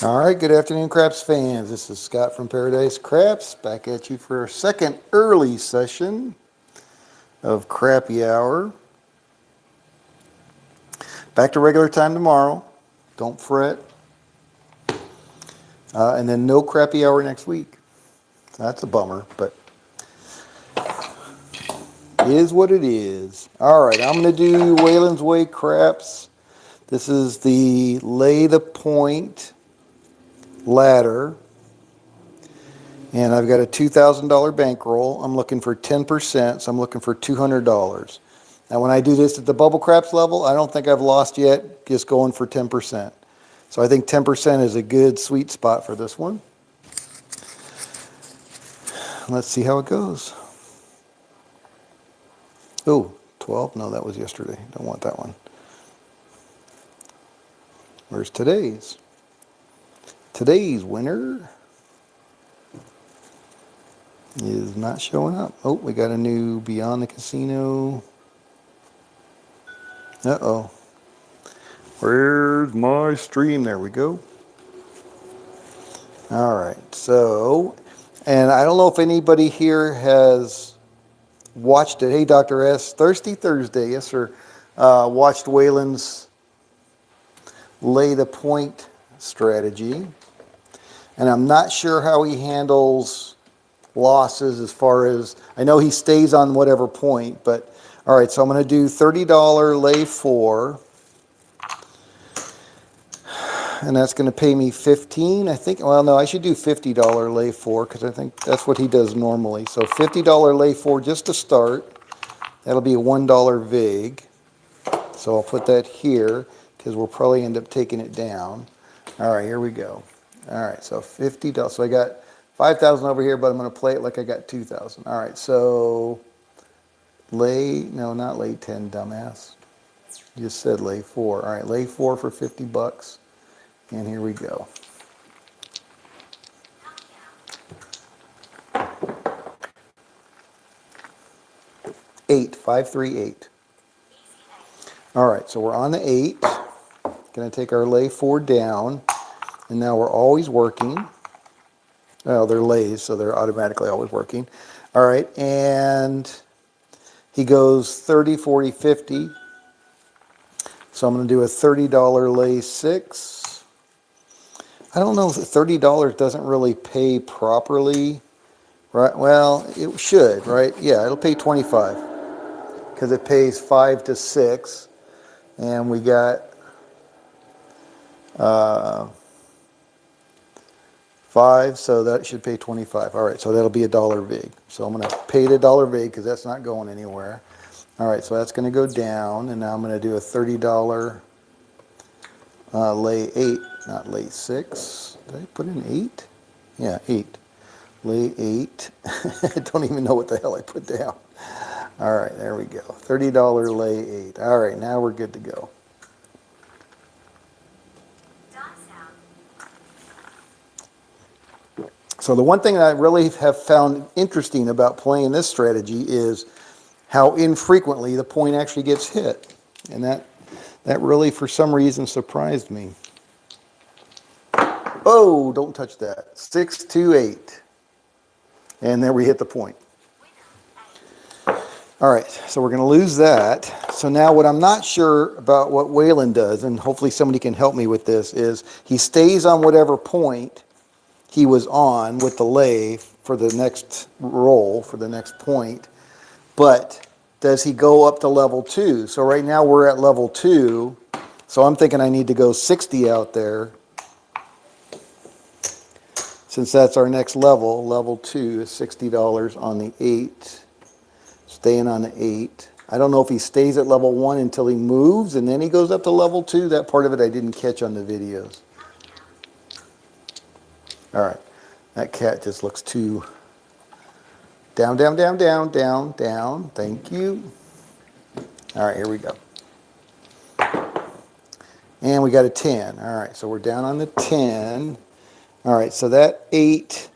All right, good afternoon, Craps fans. This is Scott from Paradise Craps back at you for a second early session of Crappy Hour. Back to regular time tomorrow. Don't fret. And then no Crappy Hour next week. That's a bummer, but it is what it is. All right, I'm going to do Whalen's Way Craps. This is the lay the point ladder. And I've got a $2,000 bankroll. I'm looking for 10%, so I'm looking for $200. Now, when I do this at the bubble craps level, I don't think I've lost yet, just going for 10%. So I think 10% is a good sweet spot for this one. Let's see how it goes. Oh, 12? No, that was yesterday. Don't want that one. Where's today's? Today's winner is not showing up. Oh, we got a new Beyond the Casino. Uh-oh. Where's my stream? There we go. All right, so, and I don't know if anybody here has watched it. Hey, Dr. S, Thirsty Thursday, yes, sir. Watched Whalen's lay the point strategy. And I'm not sure how he handles losses as far as, I know he stays on whatever point, but all right, so I'm going to do $30 lay 4. And that's going to pay me 15, I think. Well, no, I should do $50 lay 4 because I think that's what he does normally. So $50 lay 4 just to start. That'll be a $1 vig. So I'll put that here because we'll probably end up taking it down. All right, here we go. All right, so $50. So I got 5,000 over here, but I'm going to play it like I got 2,000. All right, so no, not lay 10, dumbass. You just said lay 4. All right, lay 4 for 50 bucks. And here we go. Eight, 5, 3, 8. All right, so we're on the 8. Going to take our lay 4 down. And now we're always working. Well, they're lays, so they're automatically always working. All right, and he goes 30, 40, 50. So I'm going to do a $30 lay 6. I don't know if $30 doesn't really pay properly, right? Well, it should, right? Yeah, it'll pay 25 because it pays 5 to 6, and we got 5, so that should pay 25. All right, so that'll be a $1 vig. So I'm going to pay the $1 vig because that's not going anywhere. All right, so that's going to go down, and now I'm going to do a $30 lay 8, not lay 6. Did I put in 8? Yeah, 8. Lay 8. I don't even know what the hell I put down. All right, there we go. $30 lay 8. All right, now we're good to go. So the one thing that I really have found interesting about playing this strategy is how infrequently the point actually gets hit. And that really, for some reason, surprised me. Oh, don't touch that. 6, 2, 8. And there we hit the point. All right, so we're going to lose that. So now what I'm not sure about what Whalen does, and hopefully somebody can help me with this, is he stays on whatever point he was on with the lay for the next roll, for the next point, but does he go up to level 2? So right now we're at level 2, so I'm thinking I need to go 60 out there. Since that's our next level, level 2 is $60 on the 8, staying on the 8. I don't know if he stays at level 1 until he moves and then he goes up to level 2. That part of it I didn't catch on the videos. All right, that cat just looks too down, down, down, down, down, down. Thank you. All right, here we go. And we got a 10. All right, so we're down on the 10. All right, so that 8,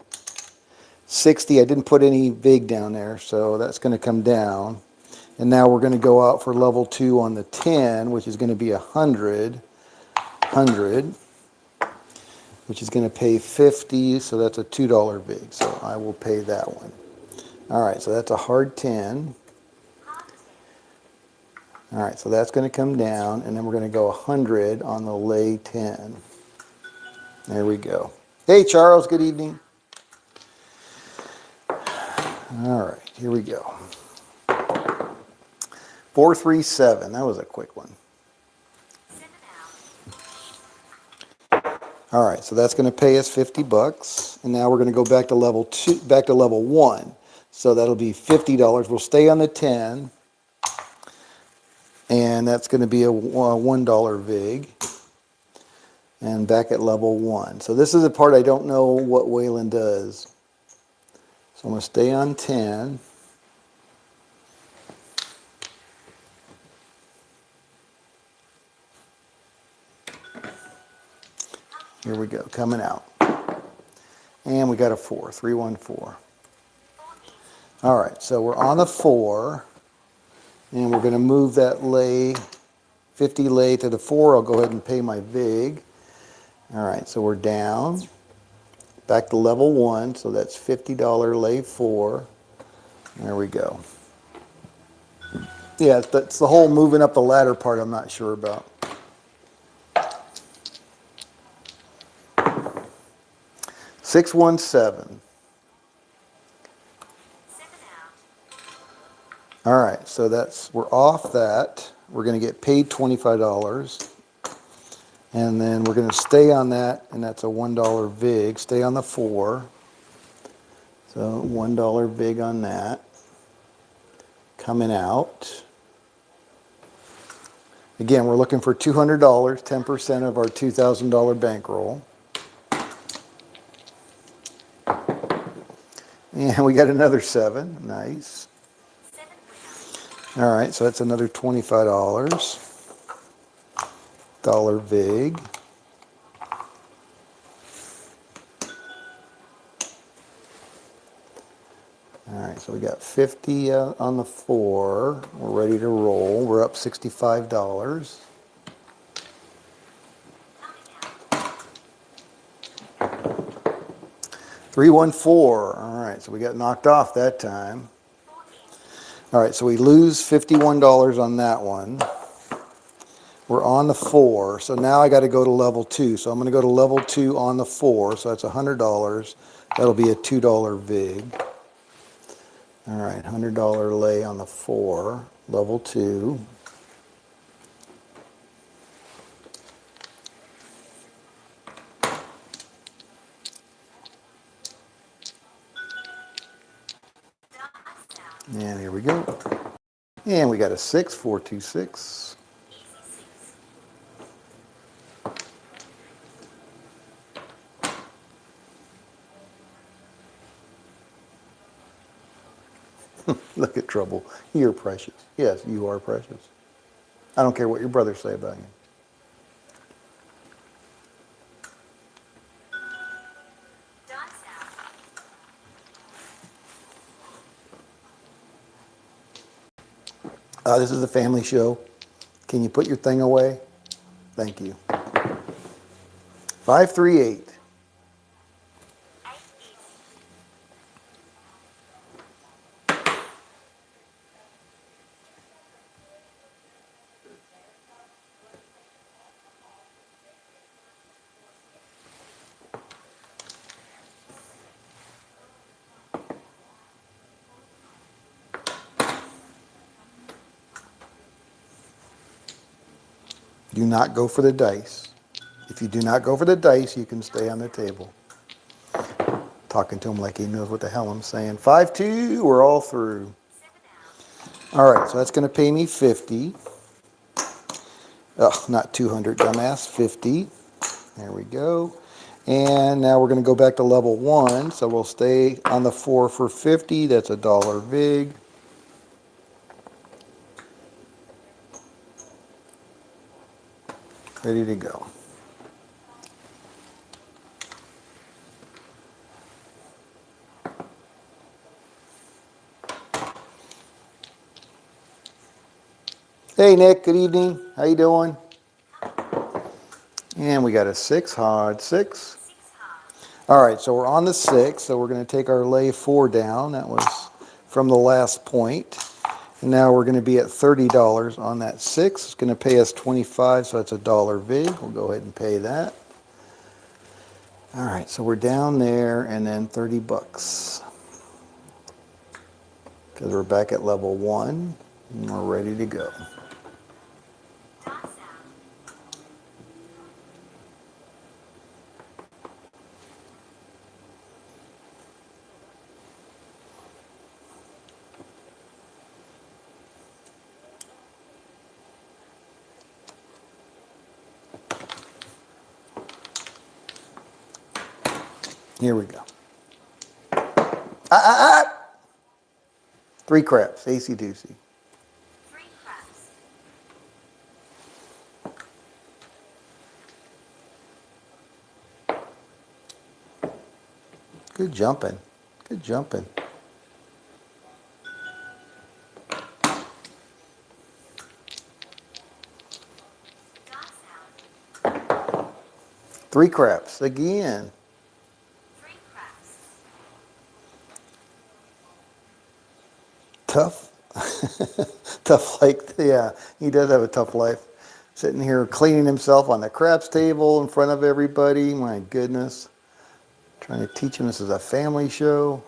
60, I didn't put any vig down there, so that's going to come down. And now we're going to go out for level 2 on the 10, which is going to be 100. 100. which is going to pay 50, so that's a $2 vig. So I will pay that one. All right, so that's a hard 10. All right, so that's going to come down, and then we're going to go 100 on the lay 10. There we go. Hey, Charles, good evening. All right, here we go. 437, that was a quick one. All right, so that's going to pay us 50 bucks, and now we're going to go back to level 2, back to level 1. So that'll be $50. We'll stay on the 10. And that's going to be a $1 vig. And back at level 1. So this is the part I don't know what Waylon does. So I'm going to stay on 10. Here we go, coming out. And we got a 4, 314. All right, so we're on the 4. And we're going to move that lay, 50 lay to the 4. I'll go ahead and pay my vig. All right, so we're down, back to level 1, so that's $50 lay 4. There we go. Yeah, that's the whole moving up the ladder part I'm not sure about. $617. All right, so we're off that. We're going to get paid $25. And then we're going to stay on that, and that's a $1 vig. Stay on the 4. So $1 vig on that. Coming out. Again, we're looking for $200, 10% of our $2,000 bankroll. And we got another 7. Nice. All right, so that's another $25. Dollar vig. All right, so we got 50 on the 4. We're ready to roll. We're up $65. $314. All right, so we got knocked off that time. All right, so we lose $51 on that one. We're on the 4, so now I got to go to level 2. So I'm going to go to level 2 on the 4, so that's $100. That'll be a $2 vig. All right, $100 lay on the 4, level 2. And here we go. And we got a 6, 426. Look at trouble. You're precious. Yes, you are precious. I don't care what your brothers say about you. This is a family show. Can you put your thing away? Thank you. 538. Do not go for the dice. If you do not go for the dice, you can stay on the table. Talking to him like he knows what the hell I'm saying. 5-2, we're all through. All right, so that's going to pay me 50. Oh, not 200, dumbass. 50. There we go. And now we're going to go back to level 1. So we'll stay on the 4 for 50. That's $1 vig. Ready to go. Hey Nick, good evening. How you doing? And we got a 6 hard 6. All right, so we're on the 6, so we're going to take our lay 4 down. That was from the last point. And now we're going to be at $30 on that 6. It's going to pay us 25, so that's $1 vig. We'll go ahead and pay that. All right, so we're down there and then 30 bucks. Because we're back at level 1 and we're ready to go. Here we go. 3 craps, AC doozy. 3 craps. Good jumping. Good jumping. Dot sound. 3 craps again. 3 craps. Tough. Tough, like, yeah, he does have a tough life. Sitting here cleaning himself on the craps table in front of everybody. My goodness. Trying to teach him this is a family show.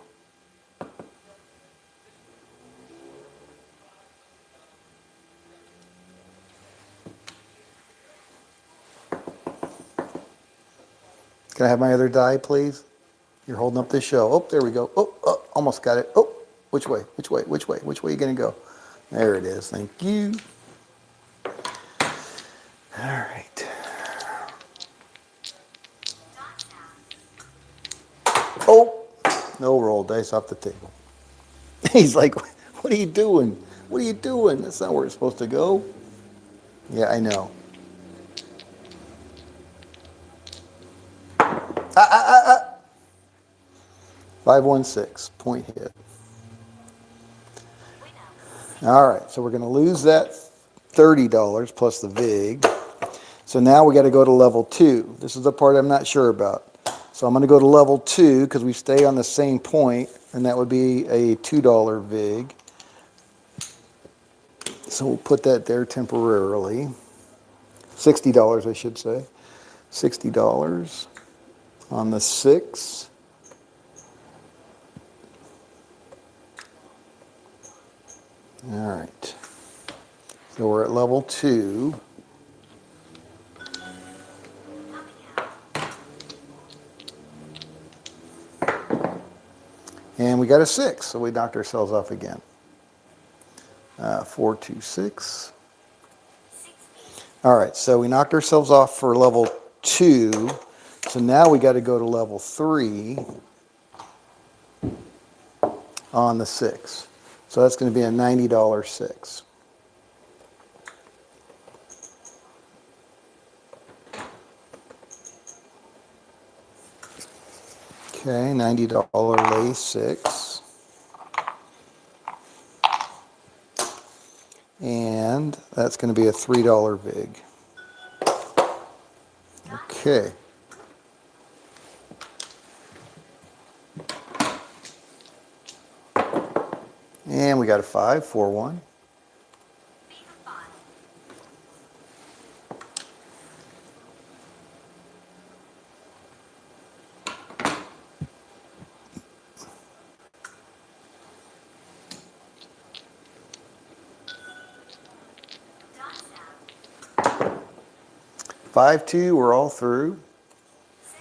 Can I have my other die, please? You're holding up this show. Oh, there we go. Oh, oh, almost got it. Oh, which way? Which way? Which way? Which way are you going to go? There it is. Thank you. All right. Dot sound. Oh, no, roll dice off the table. He's like, what are you doing? What are you doing? That's not where it's supposed to go. Yeah, I know. 516, point hit. Winnow. All right, so we're going to lose that $30 plus the VIG. So now we got to go to level 2. This is the part I'm not sure about. So I'm going to go to level 2 because we stay on the same point, and that would be a $2 VIG. So we'll put that there temporarily. $60, I should say. $60 on the 6. All right. So we're at level 2. And we got a 6, so we knocked ourselves off again. 426. All right, so we knocked ourselves off for level 2. So now we got to go to level 3 on the 6. So that's going to be a $90 6. Okay, $90 lay 6. And that's going to be a $3 vig. Okay. And we got a 5, 4, 1. Beat a 5. 5, 2, we're all through. Sit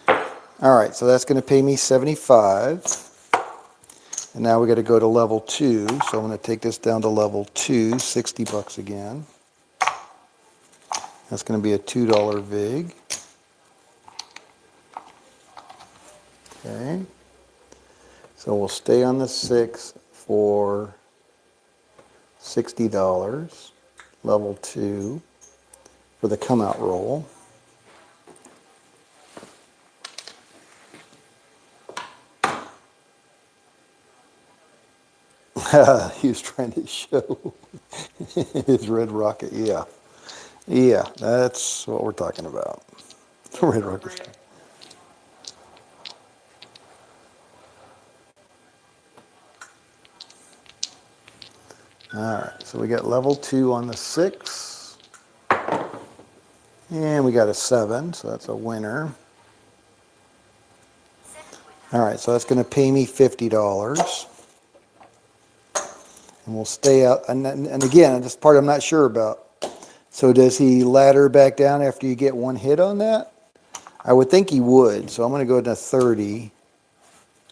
down. All right, so that's going to pay me 75. And now we got to go to level 2. So I'm going to take this down to level 2, 60 bucks again. That's going to be a $2 vig. Okay. So we'll stay on the 6 for $60. Level 2 for the come out roll. He was trying to show his red rocket. Yeah. Yeah, that's what we're talking about. Red rocket. All right, so we got level 2 on the 6. And we got a 7, so that's a winner. 7 All right, so that's going to pay me $50. And we'll stay out. And again, this part I'm not sure about. So does he ladder back down after you get one hit on that? I would think he would. So I'm going to go to 30.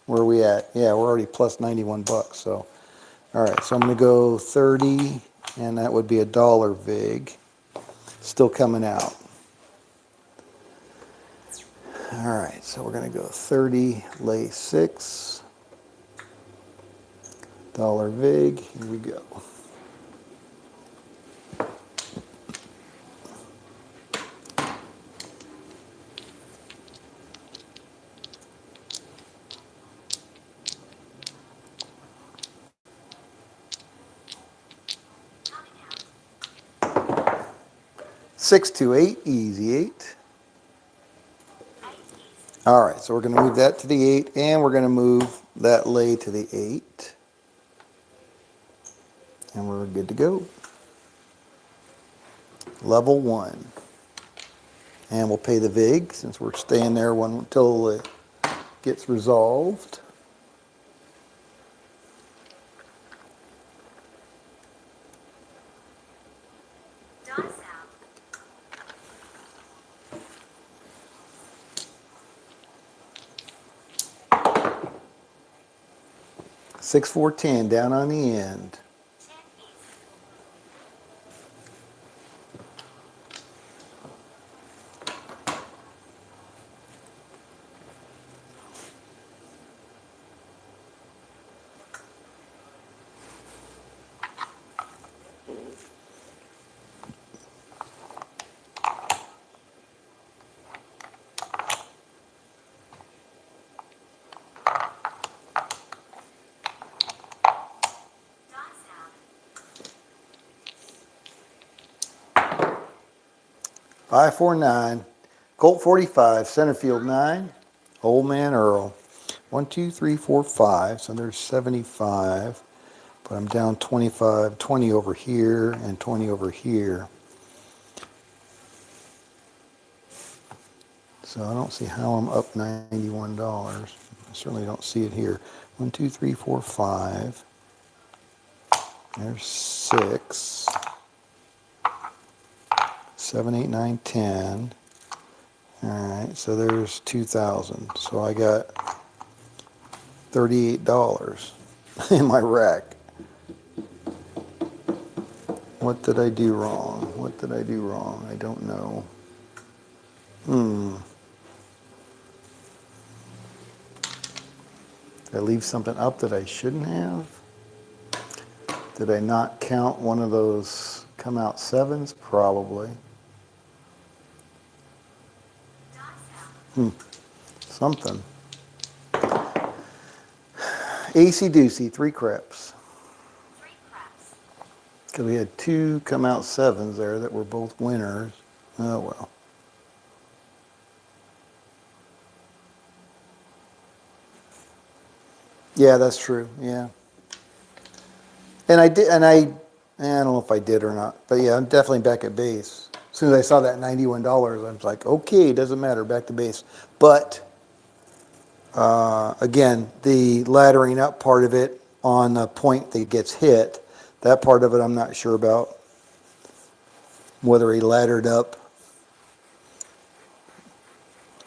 Where are we at? Yeah, we're already plus 91 bucks. So, all right. So I'm going to go 30, and that would be a dollar vig. Still coming out. All right. So we're going to go 30, lay 6, dollar vig. Here we go. coming out. 628, easy 8. 8 easy. All right, so we're going to move that to the 8, and we're going to move that lay to the 8. And we're good to go. Level 1. And we'll pay the vig since we're staying there until it gets resolved. Dice out. 6, 4, 10 down on the end. 10 easy. Dice out. 5, 4, 9. Colt 45, center field 9. Old man Earl. 1, 2, 3, 4, 5. So there's 75. But I'm down 25, 20 over here, and 20 over here. So I don't see how I'm up $91. I certainly don't see it here. 1, 2, 3, 4, 5. There's 6. 7, 8, 9, 10. All right, so there's 2,000. So I got $38 in my rack. What did I do wrong? What did I do wrong? I don't know. Did I leave something up that I shouldn't have? Did I not count one of those come out 7s? Probably. Dice out. Something. AC Doocy, 3 craps. 3 craps. Because we had 2 come out 7s there that were both winners. Oh well. Yeah, that's true. Yeah. And I did, I don't know if I did or not, but yeah, I'm definitely back at base. As soon as I saw that $91, I was like, okay, doesn't matter, back to base. But again, the laddering up part of it on the point that gets hit, that part of it I'm not sure about. Whether he laddered up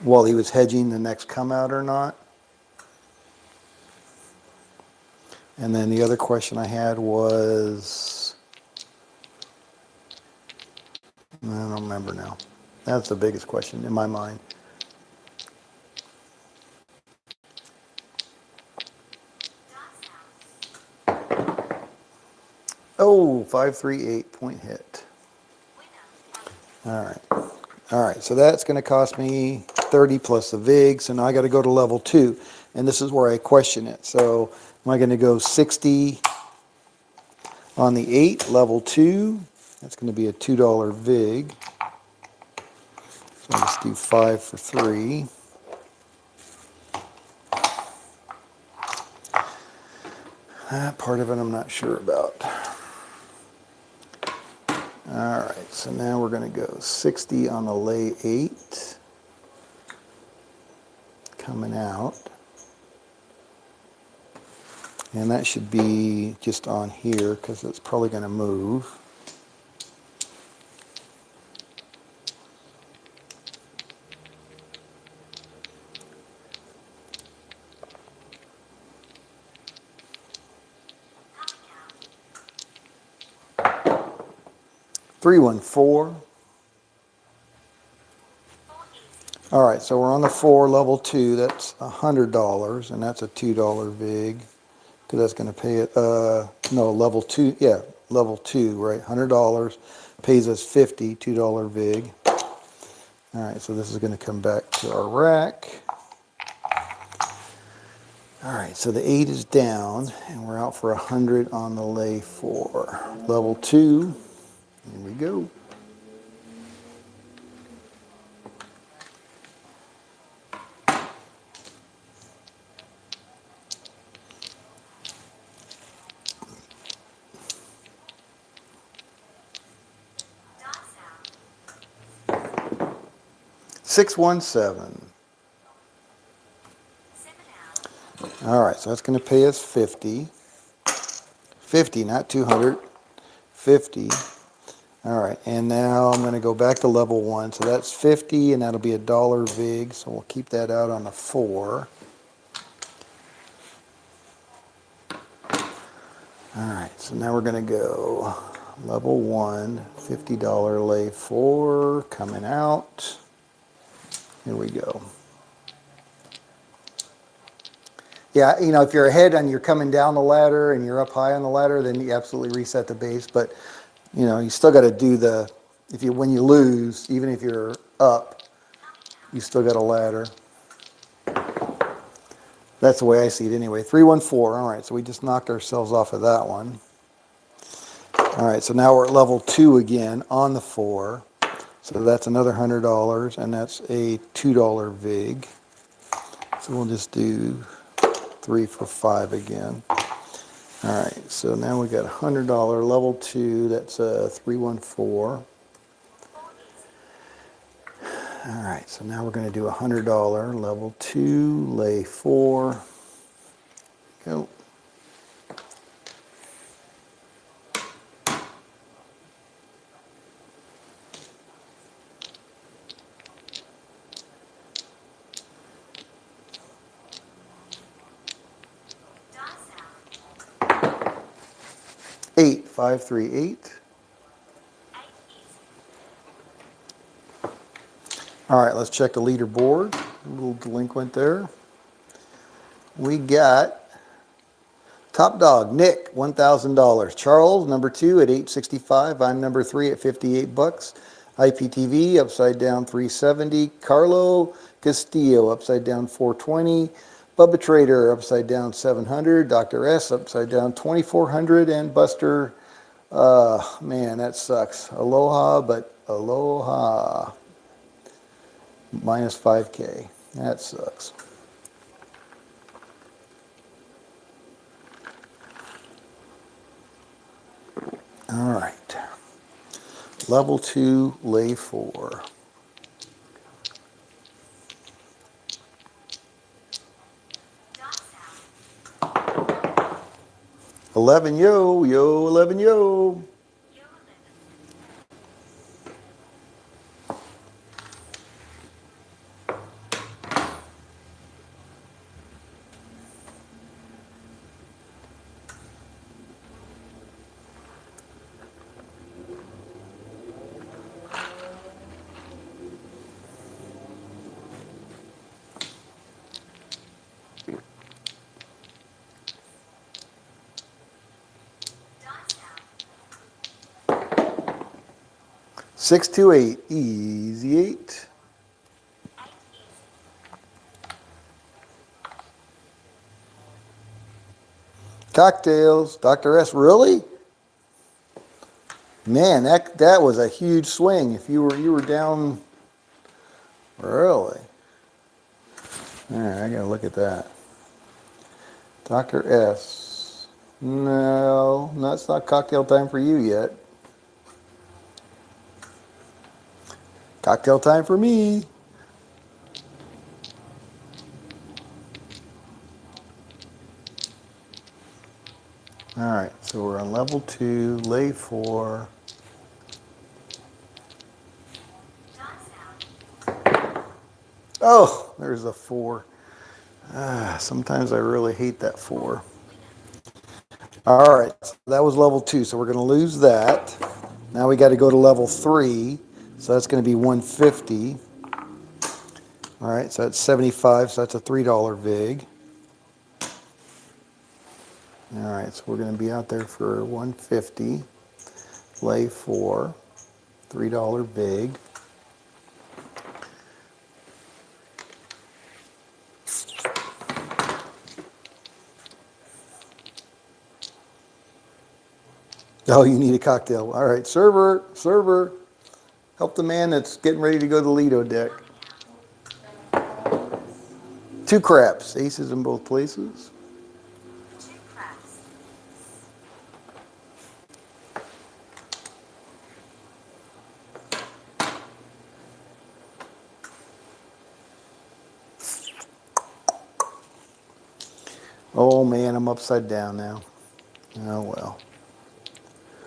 while he was hedging the next come out or not. And then the other question I had was, I don't remember now. That's the biggest question in my mind. Dice out. Oh, 538 point hit. Winner. All right. All right, so that's going to cost me 30 plus the VIG, so now I got to go to level 2. And this is where I question it. So am I going to go 60 on the 8, level 2? That's going to be a $2 VIG. So I'll just do 5 for 3. That part of it I'm not sure about. All right, so now we're going to go 60 on the lay 8. Coming out. And that should be just on here because it's probably going to move. Coming out. 314. 4 easy. All right, so we're on the 4, level 2. That's $100, and that's a $2 vig. Because that's going to pay it, no, level 2, yeah, level 2, right? $100 pays us 50, $2 vig. All right, so this is going to come back to our rack. All right, so the 8 is down, and we're out for 100 on the lay 4. Level 2, here we go. Dots out. 617. 7 out. All right, so that's going to pay us 50. 50, not 200. 50. All right, and now I'm going to go back to level 1. So that's 50, and that'll be a dollar vig. So we'll keep that out on the 4. All right, so now we're going to go level 1, $50 lay 4, coming out. Here we go. Yeah, you know, if you're ahead and you're coming down the ladder and you're up high on the ladder, then you absolutely reset the base. But, you know, you still got to do the, when you lose, even if you're up, you still got a ladder. That's the way I see it anyway. 314, all right, so we just knocked ourselves off of that one. All right, so now we're at level 2 again on the 4. So that's another $100, and that's a $2 vig. So we'll just do 3 for 5 again. All right, so now we got $100 level 2. That's a 314. 4 easy. All right, so now we're going to do $100 level 2 lay 4. Go. Dots out. 8538. 8 easy. All right, let's check the leaderboard. A little delinquent there. We got top dog, Nick, $1,000. Charles, number 2 at $865. I'm number 3 at $58. IPTV, upside down 370. Carlo Castillo, upside down 420. Bubba Trader, upside down 700. Dr. S, upside down 2400. And Buster, man, that sucks. Aloha, but aloha. Minus 5K. That sucks. All right. Level 2, lay 4. Dots out. 11 yo, 11 yo. Yo 11. 628, easy 8. 8 easy. Cocktails, Dr. S, really? Man, that was a huge swing. If you were down, really? All right, I gotta look at that. Dr. S, no, that's not cocktail time for you yet. Cocktail time for me. All right, so we're on level 2, lay 4. Dot sound. Oh, there's a 4. Sometimes I really hate that 4. All right, so that was level 2, so we're going to lose that. Now we got to go to level 3, so that's going to be 150. All right, so that's 75, so that's a $3 vig. All right, so we're going to be out there for 150, lay 4, $3 vig. Oh, you need a cocktail. All right, server, server, help the man that's getting ready to go to the Lido deck. 2 craps, aces in both places. 2 craps. Oh man, I'm upside down now. Oh well.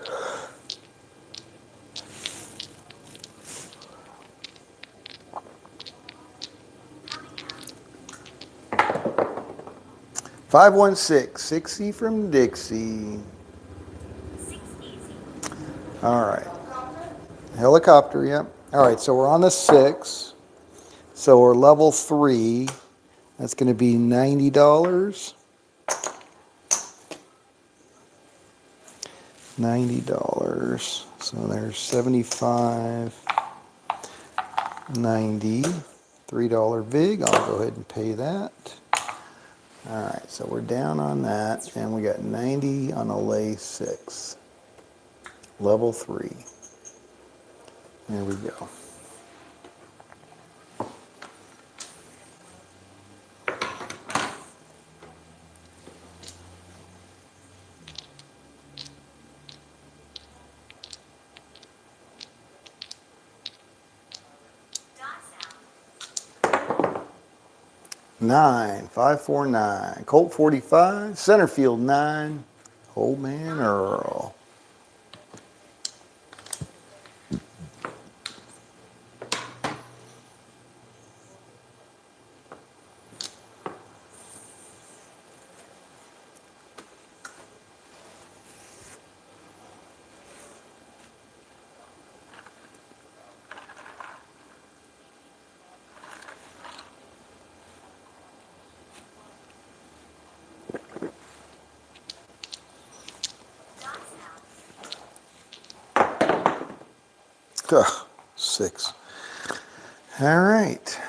Coming out. 516, 6E from Dixie. 6 easy. All right. Helicopter, yep. All right, so we're on the 6. So we're level 3. That's going to be $90. $90. So there's 75, 90, $3 vig. I'll go ahead and pay that. All right, so we're down on that, and we got 90 on a lay 6. Level 3. There we go. Dot sound. 9, 549. Colt 45, center field 9. Old man Earl. Dot sound. Ugh, 6. All right.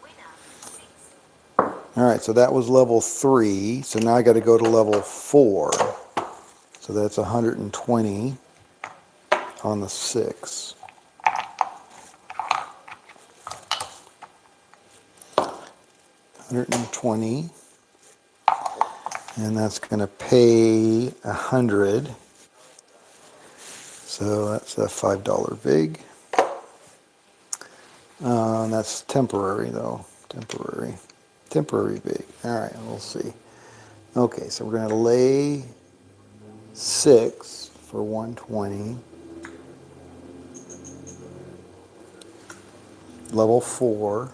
Winner. 6. All right, so that was level 3. So now I got to go to level 4. So that's 120 on the 6. 120. And that's going to pay 100. So that's a $5 vig. That's temporary though. Temporary. Temporary vig. All right, we'll see. Okay, so we're going to lay 6 for 120. Level 4.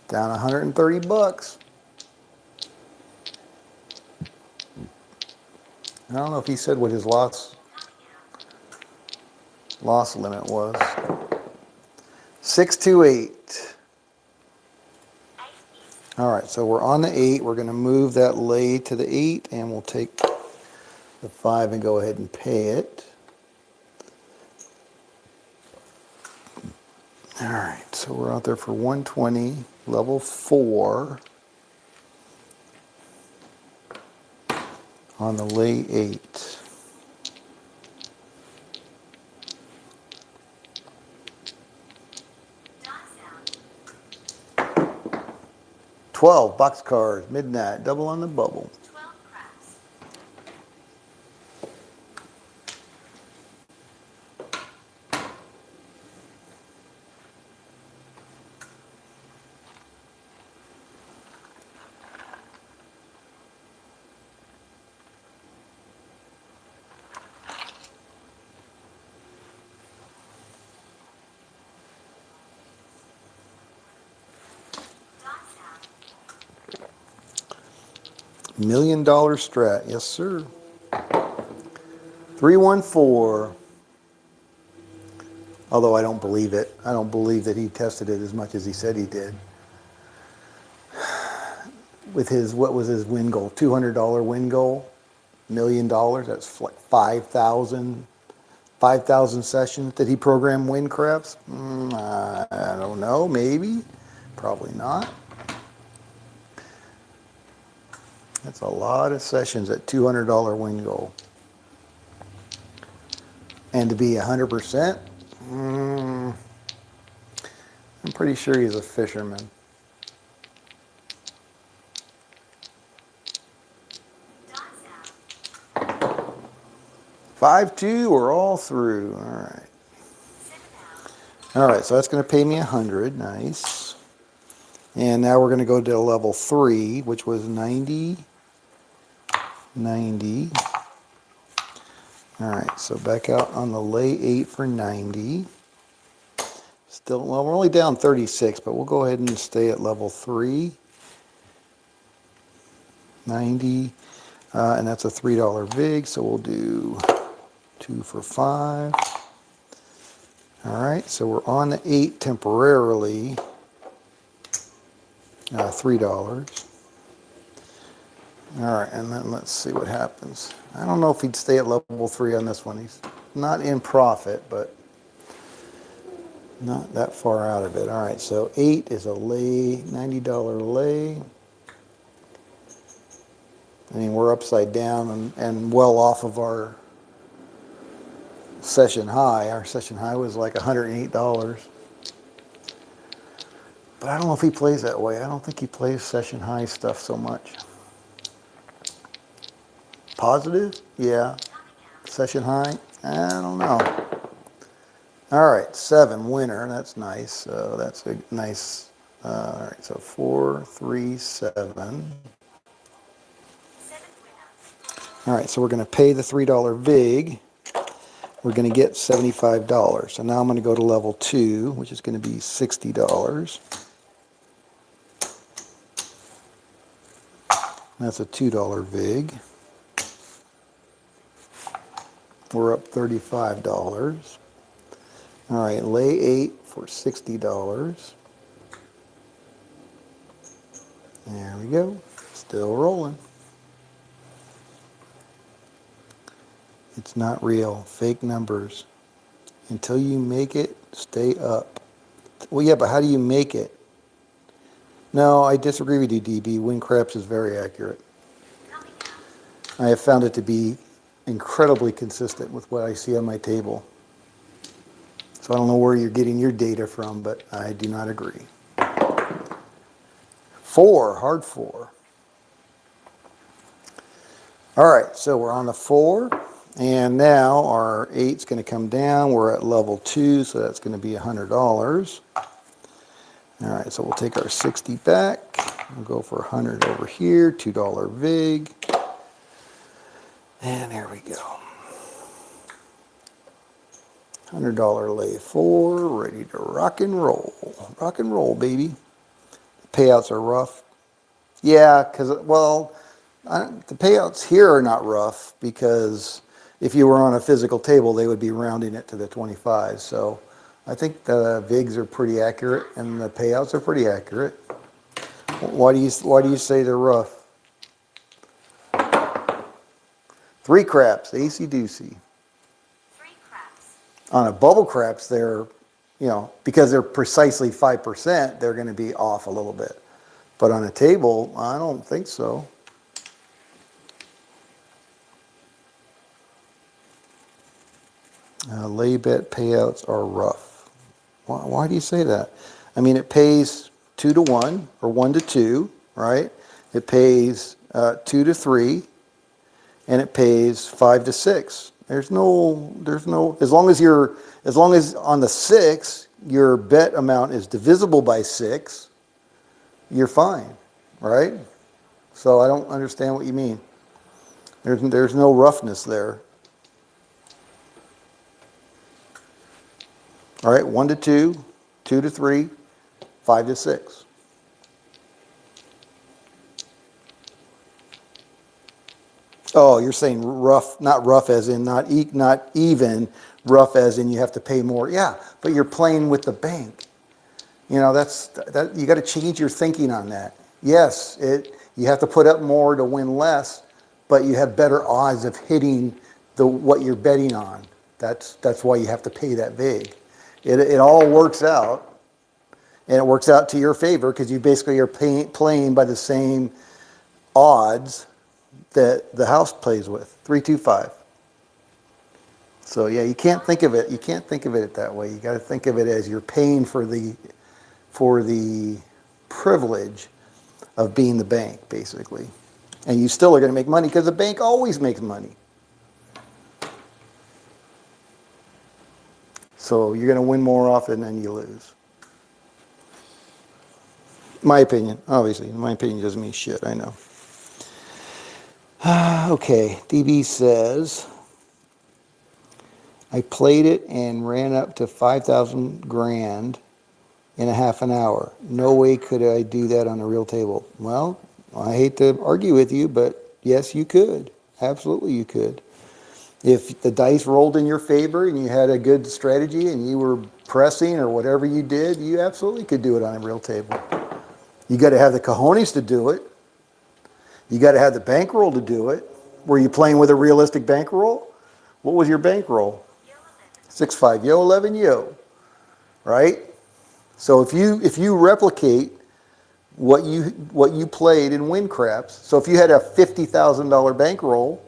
Down 130 bucks. I don't know if he said what his loss limit was. 628. 8 easy. All right, so we're on the 8. We're going to move that lay to the 8, and we'll take the 5 and go ahead and pay it. All right, so we're out there for 120, level 4 on the lay 8. Dot sound. 12 boxcars, midnight, double on the bubble. 12 craps. $1 million strat. Yes, sir. 314. Although I don't believe it. I don't believe that he tested it as much as he said he did. With his, what was his win goal? $200 win goal? $1 million? That's like 5,000 sessions. Did he program win craps? I don't know. Maybe. Probably not. That's a lot of sessions at $200 win goal. And to be 100%, I'm pretty sure he's a fisherman. Dots out. 5-2, we're all through. All right. 7 out. All right, so that's going to pay me 100. Nice. And now we're going to go to level 3, which was 90. 90. All right, so back out on the lay 8 for 90. Still, well, we're only down 36, but we'll go ahead and stay at level 3. 90. And that's a $3 vig, so we'll do 2 for 5. All right, so we're on the 8 temporarily. $3. All right, and then let's see what happens. I don't know if he'd stay at level 3 on this one. He's not in profit, but not that far out of it. All right, so 8 is a lay, $90 lay. I mean, we're upside down and well off of our session high. Our session high was like $108. But I don't know if he plays that way. I don't think he plays session high stuff so much. Positive? Yeah. Session high? I don't know. All right, 7 winner. That's nice. So that's a nice. All right, so 4, 3, 7. 7th winner. All right, so we're going to pay the $3 vig. We're going to get $75. So now I'm going to go to level 2, which is going to be $60. That's a $2 vig. We're up $35. All right, lay 8 for $60. There we go. Still rolling. It's not real. Fake numbers. Until you make it, stay up. Well, yeah, but how do you make it? No, I disagree with you, DB. Win craps is very accurate. Coming out. I have found it to be incredibly consistent with what I see on my table. So I don't know where you're getting your data from, but I do not agree. 4, hard 4. All right, so we're on the 4, and now our 8's going to come down. We're at level 2, so that's going to be $100. All right, so we'll take our 60 back. We'll go for 100 over here, $2 vig. And there we go. $100 lay 4, ready to rock and roll. Rock and roll, baby. Payouts are rough. Yeah, because, well, the payouts here are not rough because if you were on a physical table, they would be rounding it to the 25. So I think the VIGs are pretty accurate and the payouts are pretty accurate. Why do you say they're rough? 3 craps, AC doocy. 3 craps. On a bubble craps, they're, because they're precisely 5%, they're going to be off a little bit. But on a table, I don't think so. Lay bet payouts are rough. Why do you say that? I mean, it pays 2 to 1 or 1 to 2, right? It pays 2 to 3, and it pays 5 to 6. There's no, as long as on the 6, your bet amount is divisible by 6, you're fine, right? So I don't understand what you mean. There's no roughness there. All right, 1 to 2, 2 to 3, 5 to 6. Oh, you're saying rough, not rough as in not even, rough as in you have to pay more. Yeah, but you're playing with the bank. You know, that you got to change your thinking on that. Yes, you have to put up more to win less, but you have better odds of hitting what you're betting on. That's why you have to pay that big. It all works out, and it works out to your favor because you basically are playing by the same odds that the house plays with, 325. So yeah, you can't think of it. You can't think of it that way. You got to think of it as you're paying for the privilege of being the bank, basically. And you still are going to make money because the bank always makes money. So you're going to win more often than you lose. My opinion, obviously. My opinion doesn't mean shit, I know. Okay, DB says, I played it and ran up to 5,000 grand in a half an hour. No way could I do that on a real table. Well, I hate to argue with you, but yes, you could. Absolutely, you could. If the dice rolled in your favor and you had a good strategy and you were pressing or whatever you did, you absolutely could do it on a real table. You got to have the cojones to do it. You got to have the bankroll to do it. Were you playing with a realistic bankroll? What was your bankroll? 6-5, yo, 11, yo. Right? So if you replicate what you played in win craps, so if you had a $50,000 bankroll,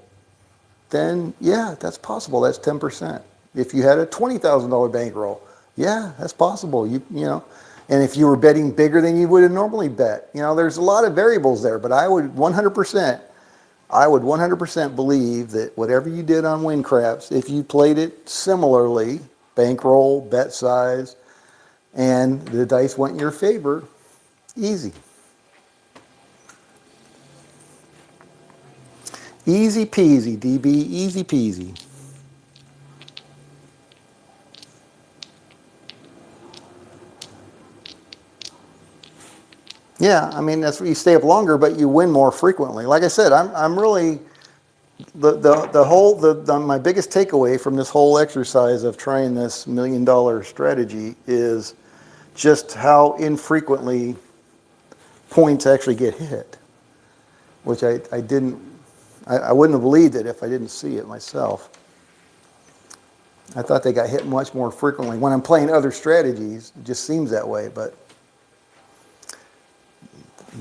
then yeah, that's possible. That's 10%. If you had a $20,000 bankroll, yeah, that's possible. You know, and if you were betting bigger than you would have normally bet, you know, there's a lot of variables there. But I would 100% believe that whatever you did on win craps, if you played it similarly, bankroll, bet size, and the dice went in your favor, easy. Easy peasy, DB, easy peasy. Yeah, I mean, that's where you stay up longer, but you win more frequently. Like I said, I'm really, my biggest takeaway from this whole exercise of trying this $1 million strategy is just how infrequently points actually get hit, which I wouldn't have believed it if I didn't see it myself. I thought they got hit much more frequently. When I'm playing other strategies, it just seems that way, but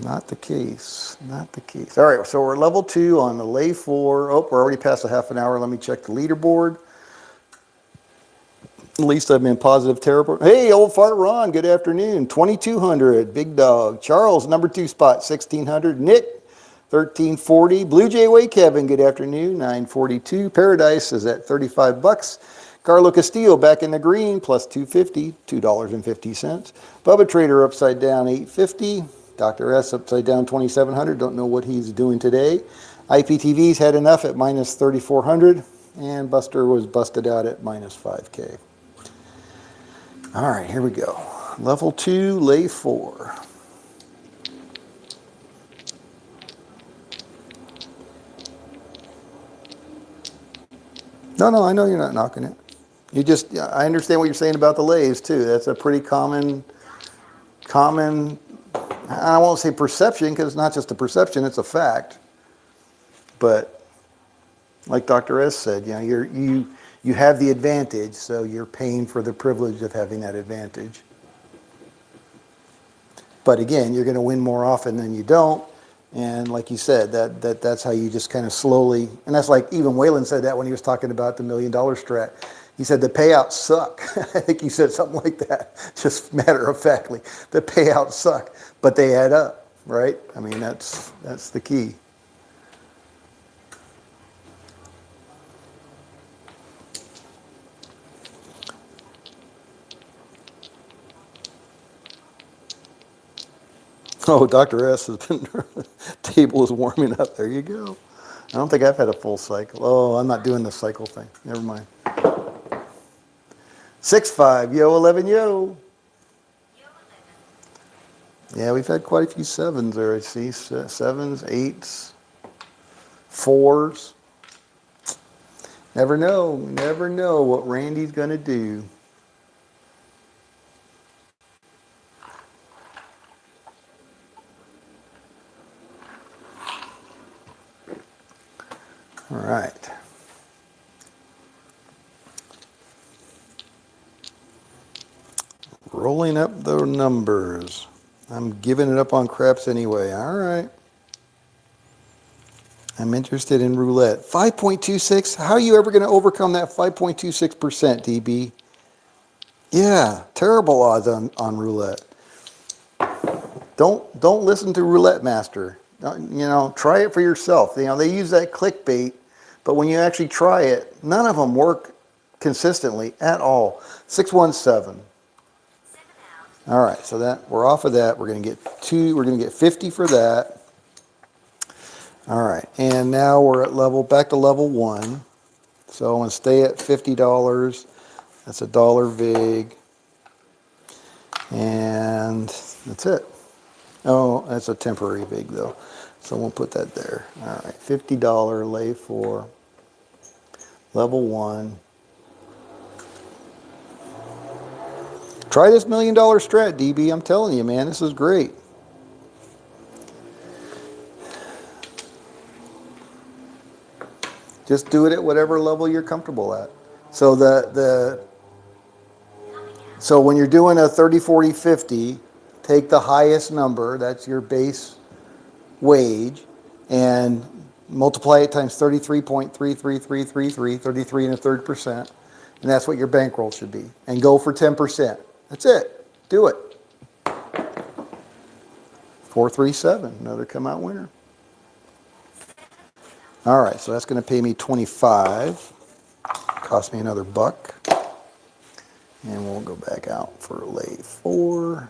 not the case. Not the case. All right, so we're level 2 on the lay 4. Oh, we're already past a half an hour. Let me check the leaderboard. At least I'm in positive territory. Hey, old fart Ron, good afternoon. 2,200, big dog. Charles, number 2 spot, 1,600. Nick, 1,340. Blue Jay Way Kevin, good afternoon, 942. Paradise is at 35 bucks. Carlo Castillo back in the green, plus 250, $2.50. Bubba Trader upside down, 850. Dr. S upside down, 2,700. Don't know what he's doing today. IPTV's had enough at minus 3,400. And Buster was busted out at minus 5K. All right, here we go. Level 2, lay 4. No, I know you're not knocking it. I understand what you're saying about the lays too. That's a pretty common, I won't say perception because it's not just a perception, it's a fact. But like Dr. S said, you know, you have the advantage, so you're paying for the privilege of having that advantage. But again, you're going to win more often than you don't. And like you said, that's how you just kind of slowly, and that's like even Waylon said that when he was talking about the $1 million strat. He said the payouts suck. I think he said something like that, just matter of factly. The payouts suck, but they add up, right? I mean, that's the key. Oh, Dr. S has been, table is warming up. There you go. I don't think I've had a full cycle. Oh, I'm not doing the cycle thing. Never mind. 6-5, yo, 11, yo. Yeah, we've had quite a few sevens there, I see. 7s, 8s, 4s. Never know what Randy's gonna do. All right. Rolling up the numbers. I'm giving it up on craps anyway. All right. I'm interested in roulette. 5.26? How are you ever going to overcome that 5.26%, DB? Yeah, terrible odds on roulette. Don't listen to Roulette Master. Try it for yourself. They use that clickbait, but when you actually try it, none of them work consistently at all. 617. All right, so that we're off of that. We're going to get 50 for that. All right, and now we're at back to level 1. So I'm going to stay at $50. That's $1 vig. And that's it. Oh, that's a temporary vig though. So we'll put that there. All right, $50 lay 4, level 1. Try this $1 million strat, DB. I'm telling you, man, this is great. Just do it at whatever level you're comfortable at. So so when you're doing a 30, 40, 50, take the highest number, that's your base wage, and multiply it times 33.33333, 33 and a third percent, and that's what your bankroll should be. And go for 10%. That's it. Do it. 437, another come out winner. All right, so that's going to pay me 25. Cost me another buck. And we'll go back out for lay 4.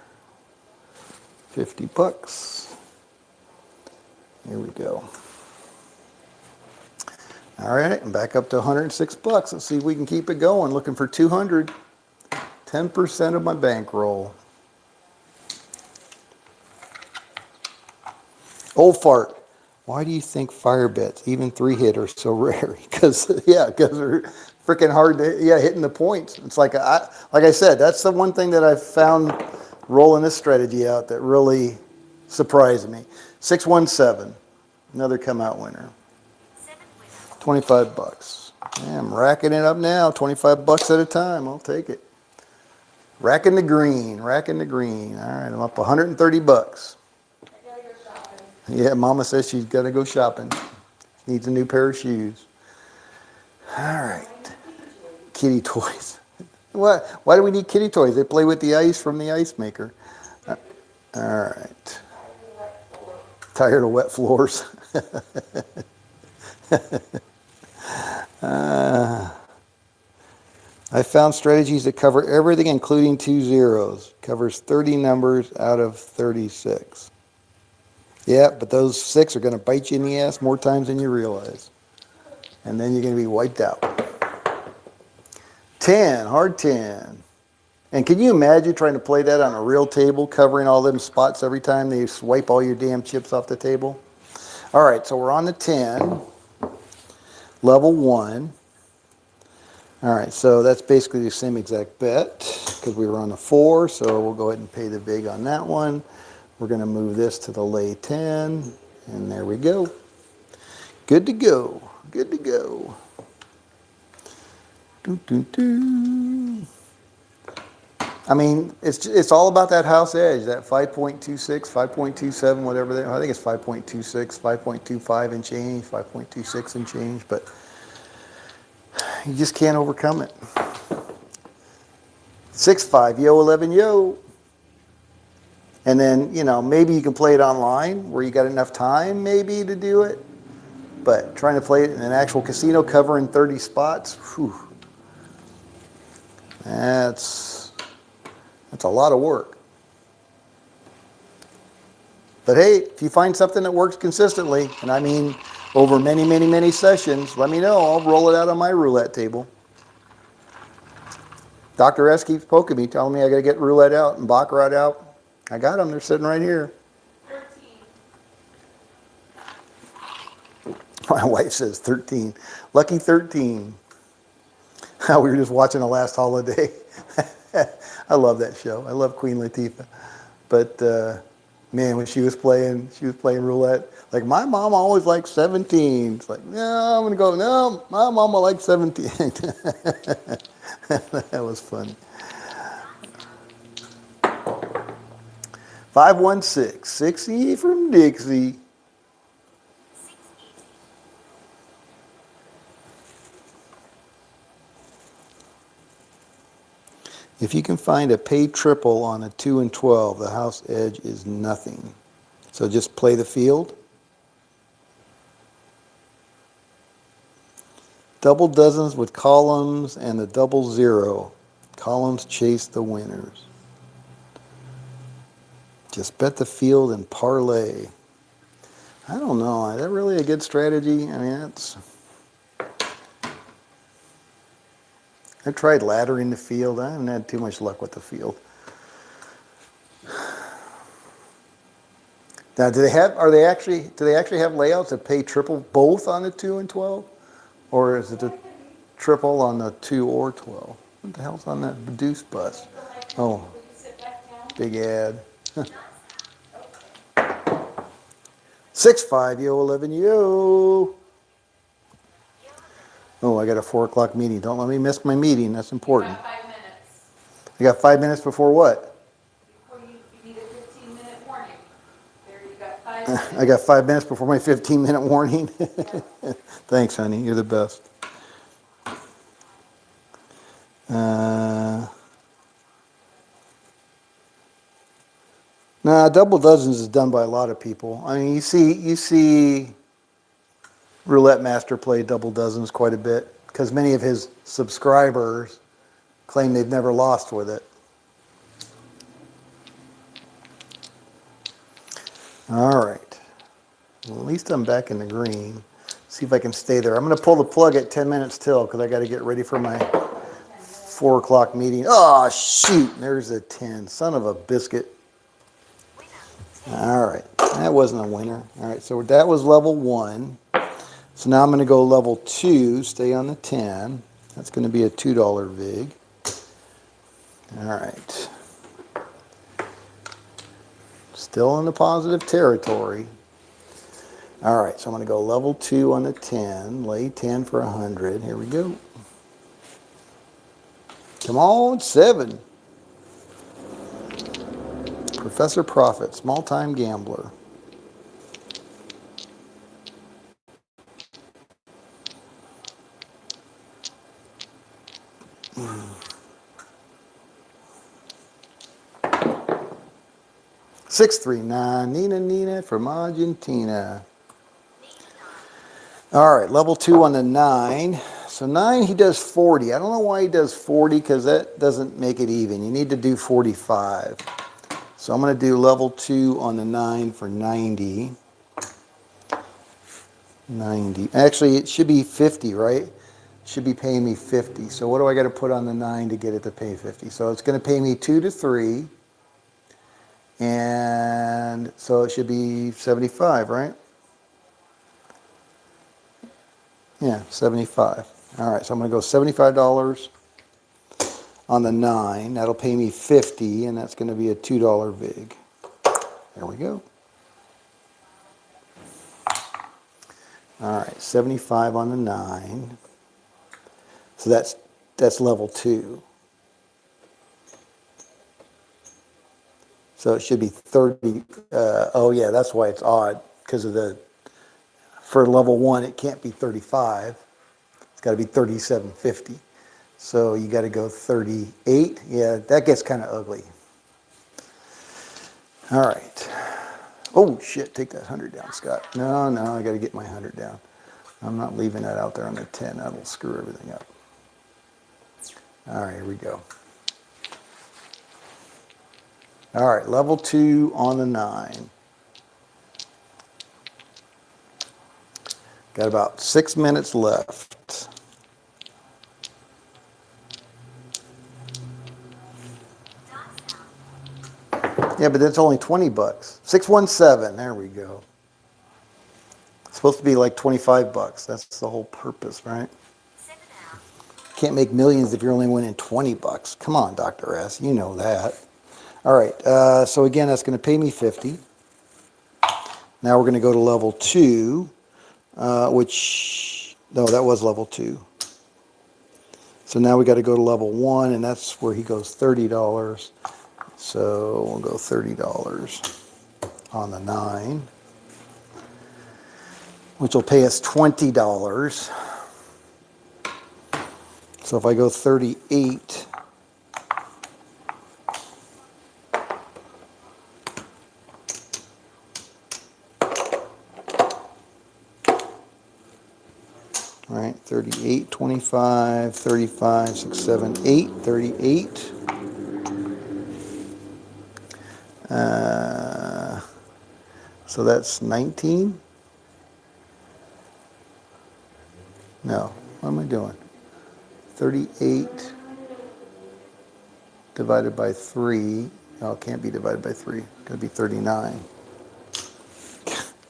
50 bucks. Here we go. All right, I'm back up to 106 bucks. Let's see if we can keep it going. Looking for 200. 10% of my bankroll. Old fart. Why do you think fire bets, even 3-hit, are so rare? Because they're freaking hard to, hitting the points. It's like I said, that's the one thing that I've found rolling this strategy out that really surprised me. 617, another come out winner. 25 bucks. Yeah, I'm racking it up now, 25 bucks at a time. I'll take it. Racking the green. All right, I'm up 130 bucks. Yeah, Mama says she's got to go shopping. Needs a new pair of shoes. All right. Kitty toys. What? Why do we need kitty toys? They play with the ice from the ice maker. All right. Tired of wet floors. I found strategies that cover everything, including 2 zeros. Covers 30 numbers out of 36. Yeah, but those 6 are going to bite you in the ass more times than you realize. And then you're going to be wiped out. 10, hard 10. And can you imagine trying to play that on a real table, covering all them spots every time they swipe all your damn chips off the table? All right, so we're on the 10, level 1. All right, so that's basically the same exact bet because we were on the 4, so we'll go ahead and pay the vig on that one. We're going to move this to the lay 10, and there we go. Good to go. Good to go. I mean, it's all about that house edge, that 5.26, 5.27, whatever. I think it's 5.26, 5.25 and change, 5.26 and change, but you just can't overcome it. 6-5, yo, 11, yo. And then, maybe you can play it online where you got enough time maybe to do it. But trying to play it in an actual casino covering 30 spots, whew, that's a lot of work. But hey, if you find something that works consistently, and I mean over many, many, many sessions, let me know. I'll roll it out on my roulette table. Dr. S keeps poking me, telling me I got to get roulette out and baccarat out. I got them. They're sitting right here. 13. My wife says 13. Lucky 13. We were just watching The Last Holiday. I love that show. I love Queen Latifah. But man, when she was playing roulette. Like my mom always liked 17. It's like, no, I'm gonna go. No, my mama likes 17. That was funny. 516, 6E from Dixie. 680. If you can find a pay triple on a 2 and 12, the house edge is nothing. So just play the field. Double dozens with columns and the double zero. Columns chase the winners. Just bet the field and parlay. I don't know. Is that really a good strategy? I mean, I tried laddering the field. I haven't had too much luck with the field. Now, do they actually have layouts that pay triple both on the 2 and 12? Or is it a triple on the 2 or 12? What the hell's on that deuce bus? Oh, big ad. 6-5, yo, 11, yo. Oh, I got a 4 o'clock meeting. Don't let me miss my meeting. That's important. You got 5 minutes. I got 5 minutes before what? Before you need a 15-minute warning. There, you got 5 minutes. I got 5 minutes before my 15-minute warning. Thanks, honey. You're the best. Nah, double dozens is done by a lot of people. I mean, you see Roulette Master play double dozens quite a bit because many of his subscribers claim they've never lost with it. All right. Well, at least I'm back in the green. See if I can stay there. I'm going to pull the plug at 10 minutes till because I got to get ready for my 4 o'clock meeting. Oh, shoot. There's a 10. Son of a biscuit. All right. That wasn't a winner. All right. So that was level 1. So now I'm going to go level 2. Stay on the 10. That's going to be a $2 vig. All right. Still in the positive territory. All right, so I'm going to go level 2 on the 10, lay 10 for 100. Here we go. Come on, 7. Professor Profit, small-time gambler. $639, Nina from Argentina. All right, level 2 on the 9. So 9, he does 40. I don't know why he does 40 because that doesn't make it even. You need to do 45. So I'm going to do level 2 on the 9 for 90. 90. Actually, it should be 50, right? It should be paying me 50. So what do I got to put on the 9 to get it to pay 50? So it's going to pay me 2 to 3. And so it should be 75, right? Yeah, 75. All right, so I'm going to go $75 on the 9. That'll pay me 50, and that's going to be a $2 vig. There we go. All right, 75 on the 9. So that's level 2. So it should be 30. Oh yeah, that's why it's odd because of for level 1 it can't be 35. It's got to be 37.50. So you got to go 38. Yeah, that gets kind of ugly. All right. Oh shit, take that 100 down, Scott. No, I got to get my 100 down. I'm not leaving that out there on the 10. That'll screw everything up. All right, here we go. All right, level 2 on the 9. Got about 6 minutes left. Yeah, but that's only 20 bucks. 617, there we go. It's supposed to be like 25 bucks. That's the whole purpose, right? 7 out. Can't make millions if you're only winning 20 bucks. Come on, Dr. S, you know that. All right, so again, that's going to pay me 50. Now we're going to go to level 2, no, that was level 2. So now we got to go to level 1, and that's where he goes $30. So we'll go $30 on the 9, which will pay us $20. So if I go 38, right, 38, 25, 35, 6, 7, 8, 38. So that's 19. No, what am I doing? 38 divided by 3. No, it can't be divided by 3. It's going to be 39.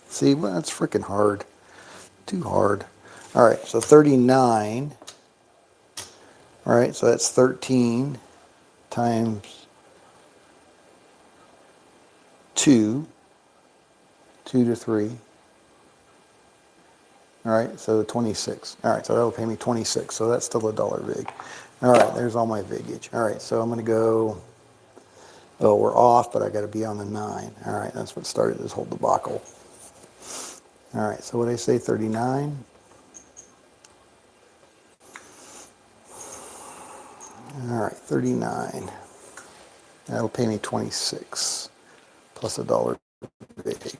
See, well, that's freaking hard. Too hard. All right, so 39. All right, so that's 13 times 2. 2 to 3. All right, so 26. All right, so that'll pay me 26. So that's still $1 vig. All right, there's all my vigage. All right, so I'm going to go, oh, we're off, but I got to be on the 9. All right, that's what started this whole debacle. All right, so what did I say, 39? All right, 39. That'll pay me 26 plus $1 vig.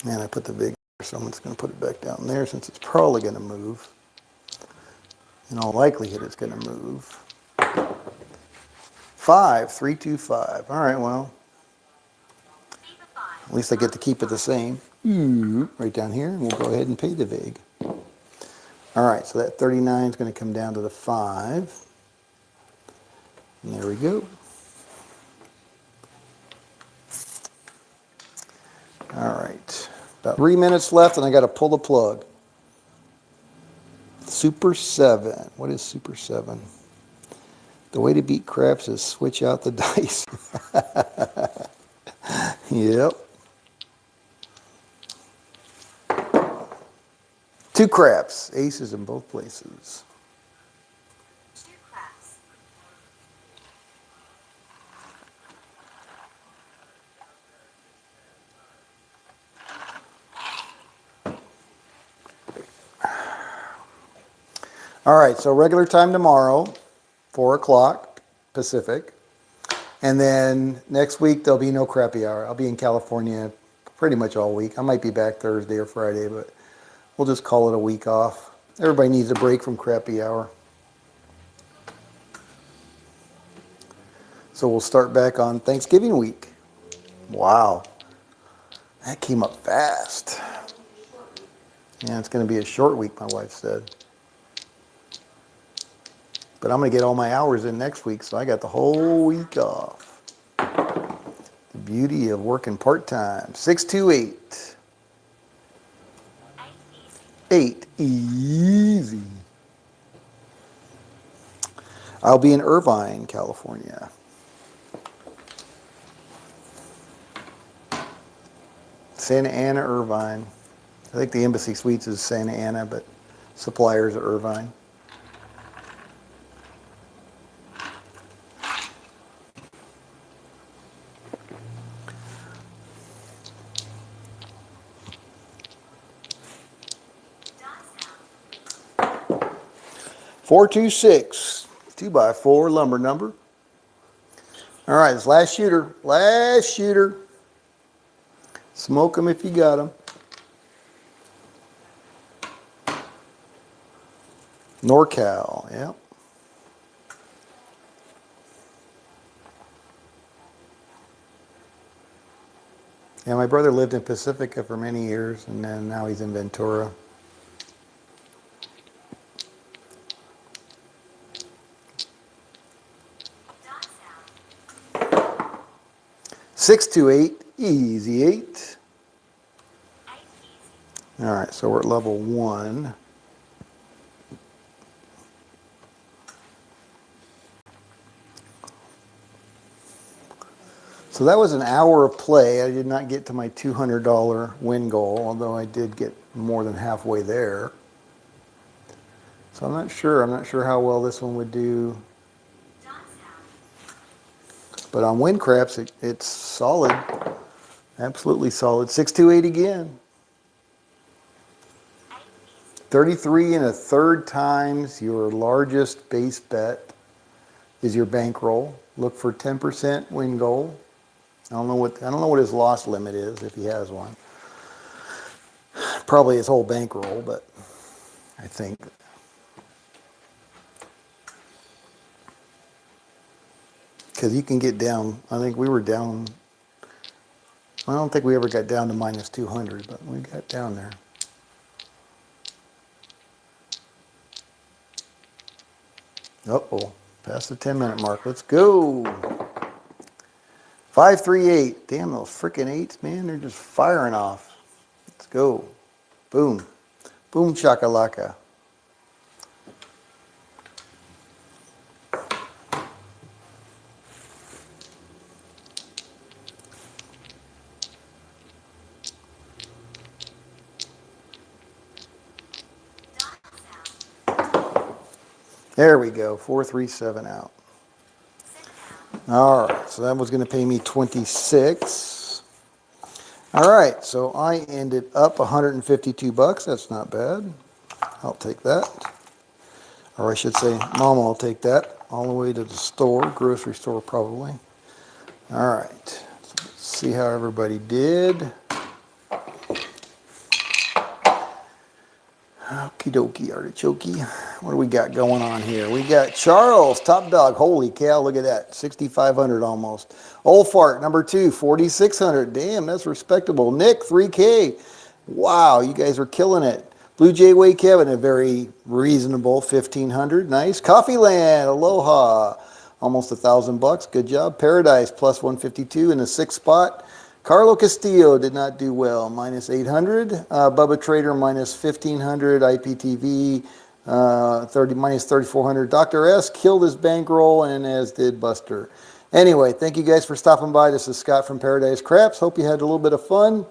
Man, I put the vig, so I'm just going to put it back down there since it's probably going to move. In all likelihood, it's going to move. 5, 3, 2, 5. All right, well, Fever 5. at least I get to keep it the same. Right down here, and we'll go ahead and pay the vig. All right, so that 39 is going to come down to the 5. And there we go. All right, about 3 minutes left, and I got to pull the plug. Super 7. What is Super 7? The way to beat craps is switch out the dice. Yep. 2 craps. Aces in both places. 2 craps. All right, so regular time tomorrow, 4 o'clock Pacific. And then next week, there'll be no crappy hour. I'll be in California pretty much all week. I might be back Thursday or Friday, but we'll just call it a week off. Everybody needs a break from crappy hour. So we'll start back on Thanksgiving week. Wow. That came up fast. Yeah, it's going to be a short week, my wife said. But I'm going to get all my hours in next week, so I got the whole week off. The beauty of working part-time. 628. 8 easy. I'll be in Irvine, California. Santa Ana, Irvine. I think the Embassy Suites is Santa Ana, but suppliers are Irvine. Dice out. 426, 2x4 lumber number. All right, it's last shooter. Last shooter. Smoke them if you got them. NorCal, yep. Yeah, my brother lived in Pacifica for many years, and then now he's in Ventura. Dice out. 628, easy 8. 8 easy. All right, so we're at level 1. So that was an hour of play. I did not get to my $200 win goal, although I did get more than halfway there. So I'm not sure. I'm not sure how well this one would do. But on win craps, it's solid. Absolutely solid. 628 again. 33 and a third times your largest base bet is your bankroll. Look for 10% win goal. I don't know what his loss limit is if he has one. Probably his whole bankroll, but I think. Because you can get down, I think we were down, I don't think we ever got down to minus 200, but we got down there. Uh-oh, past the 10-minute mark. Let's go. 538. Damn, those freaking 8s, man, they're just firing off. Let's go. Boom. Boom shakalaka. There we go. 437 out. All right, so that was going to pay me 26. All right, so I ended up 152 bucks. That's not bad. I'll take that. Or I should say, Mama will take that all the way to the store, grocery store probably. All right, so let's see how everybody did. Okie dokie, artichoke. What do we got going on here? We got Charles, top dog. Holy cow, look at that. 6,500 almost. Old Fart, number 2, 4,600. Damn, that's respectable. Nick, 3K. Wow, you guys are killing it. Blue Jay Way Kevin, a very reasonable 1,500. Nice. Coffee Land, aloha. Almost $1,000. Good job. Paradise, plus 152 in the 6th spot. Carlo Castillo did not do well, minus 800. Bubba Trader, minus 1,500. IPTV, minus 3,400. Dr. S killed his bankroll, and as did Buster. Anyway, thank you guys for stopping by. This is Scott from Paradise Craps. Hope you had a little bit of fun.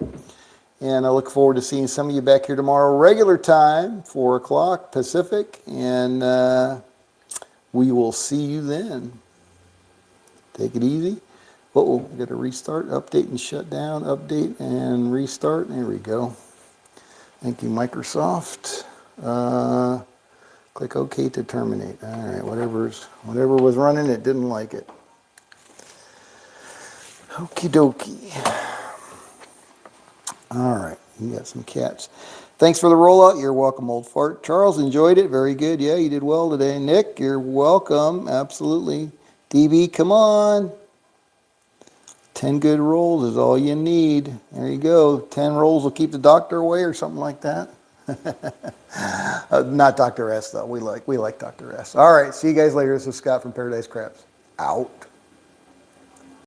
And I look forward to seeing some of you back here tomorrow, regular time, 4 o'clock Pacific. And we will see you then. Take it easy. Uh-oh, we got to restart, update and shut down, update and restart. There we go. Thank you, Microsoft. Click OK to terminate. All right, whatever was running, it didn't like it. Okie dokie. All right, you got some cats. Thanks for the rollout. You're welcome, Old Fart. Charles, enjoyed it. Very good. Yeah, you did well today. Nick, you're welcome. Absolutely. DB, come on. 10 good rolls is all you need. There you go. 10 rolls will keep the doctor away or something like that. Not Dr. S, though. We like Dr. S. All right, see you guys later. This is Scott from Paradise Craps. Out.